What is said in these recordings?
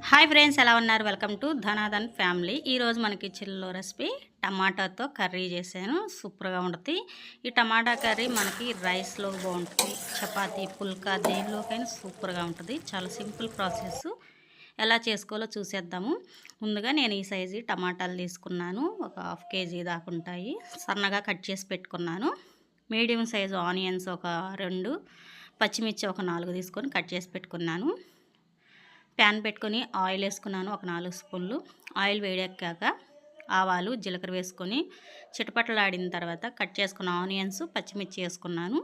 Hi friends, ఎలా ఉన్నారు? Welcome to Dhanadhan family. ఈరోజు మన కిచెన్లో రెసిపీ టమాటాతో కర్రీ చేశాను. సూపర్గా ఉంటుంది. ఈ టమాటా కర్రీ మనకి రైస్లో బాగుంటుంది, చపాతీ, పుల్కా దేనిలోకైనా సూపర్గా ఉంటుంది. చాలా సింపుల్ ప్రాసెస్. ఎలా చేసుకోవాలో చూసేద్దాము. ముందుగా నేను ఈ సైజు టమాటాలు తీసుకున్నాను. ఒక హాఫ్ కేజీ దాకా ఉంటాయి. సన్నగా కట్ చేసి పెట్టుకున్నాను. మీడియం సైజు ఆనియన్స్ ఒక 2, పచ్చిమిర్చి ఒక 4 తీసుకొని కట్ చేసి పెట్టుకున్నాను. ప్యాన్ పెట్టుకొని ఆయిల్ వేసుకున్నాను. ఒక 4 స్పూన్లు ఆయిల్ వేడెక్కాక ఆవాలు, జీలకర్ర వేసుకొని చిటపటలాడిన తర్వాత కట్ చేసుకున్న ఆనియన్స్, పచ్చిమిర్చి వేసుకున్నాను.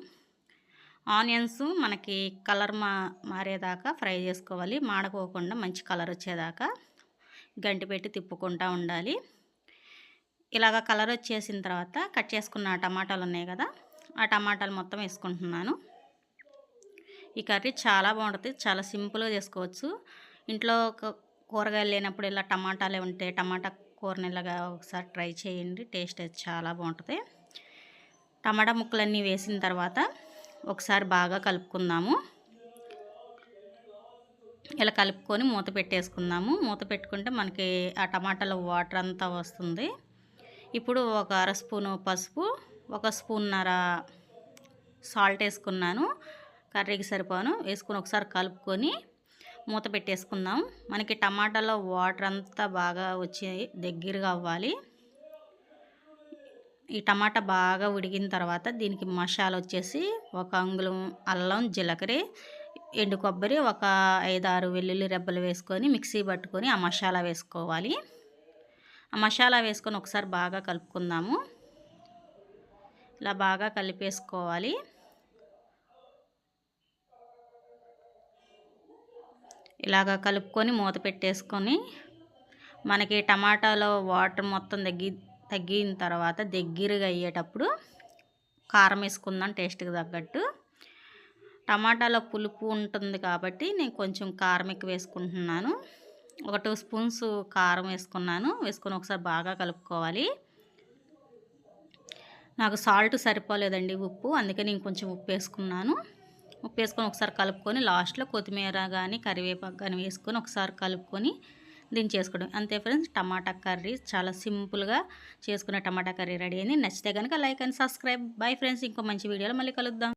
ఆనియన్స్ మనకి కలర్ మారేదాకా ఫ్రై చేసుకోవాలి. మాడకోకుండా మంచి కలర్ వచ్చేదాకా గంటి పెట్టి తిప్పుకుంటూ ఉండాలి. ఇలాగ కలర్ వచ్చేసిన తర్వాత కట్ చేసుకున్న టమాటాలు ఉన్నాయి కదా, ఆ టమాటాలు మొత్తం వేసుకుంటున్నాను. ఈ కర్రీ చాలా బాగుంటుంది. చాలా సింపుల్గా చేసుకోవచ్చు. ఇంట్లో కూరగాయలు లేనప్పుడు ఇలా టమాటాలే ఉంటే టమాటా కూరని ఇలాగా ఒకసారి ట్రై చేయండి. టేస్ట్ అయితే చాలా బాగుంటుంది. టమాటా ముక్కలన్నీ వేసిన తర్వాత ఒకసారి బాగా కలుపుకుందాము. ఇలా కలుపుకొని మూత పెట్టేసుకుందాము. మూత పెట్టుకుంటే మనకి ఆ టమాటాలో వాటర్ అంతా వస్తుంది. ఇప్పుడు ఒక 1/2 స్పూను పసుపు, 1 స్పూన్నర సాల్ట్ వేసుకున్నాను. కర్రీకి సరిపోను వేసుకొని ఒకసారి కలుపుకొని మూత పెట్టేసుకుందాం. మనకి టమాటాలో వాటర్ అంతా బాగా వచ్చి దగ్గరగా అవ్వాలి. ఈ టమాటా బాగా ఉడికిన తర్వాత దీనికి మసాలా వచ్చేసి 1 అంగుళం అల్లం, జీలకర్ర, ఎండు కొబ్బరి, ఒక 5-6 వెల్లుల్లి రెబ్బలు వేసుకొని మిక్సీ పట్టుకొని ఆ మసాలా వేసుకోవాలి. ఆ మసాలా వేసుకొని ఒకసారి బాగా కలుపుకుందాము. ఇలా బాగా కలిపేసుకోవాలి. ఇలాగ కలుపుకొని మూత పెట్టేసుకొని మనకి టమాటాలో వాటర్ మొత్తం తగ్గిన తర్వాత దగ్గరగా అయ్యేటప్పుడు కారం వేసుకుందాం టేస్ట్కి తగ్గట్టు. టమాటాలో పులుపు ఉంటుంది కాబట్టి నేను కొంచెం కారం ఎక్కువ వేసుకుంటున్నాను. ఒక 2 స్పూన్స్ కారం వేసుకున్నాను. వేసుకొని ఒకసారి బాగా కలుపుకోవాలి. నాకు సాల్ట్ సరిపోలేదండి, ఉప్పు, అందుకే నేను కొంచెం ఉప్పు వేసుకున్నాను. ఉప్పు వేసుకొని ఒకసారి కలుపుకొని లాస్ట్లో కొత్తిమీర కానీ కరివేపాకు కానీ వేసుకొని ఒకసారి కలుపుకొని దించేసుకోవడం అంతే ఫ్రెండ్స్. టమాటా కర్రీ చాలా సింపుల్గా చేసుకునే టమాటా కర్రీ రెడీ అయింది. నచ్చితే కనుక like and subscribe. Bye friends. ఇంకో మంచి వీడియోలో మళ్ళీ కలుద్దాం.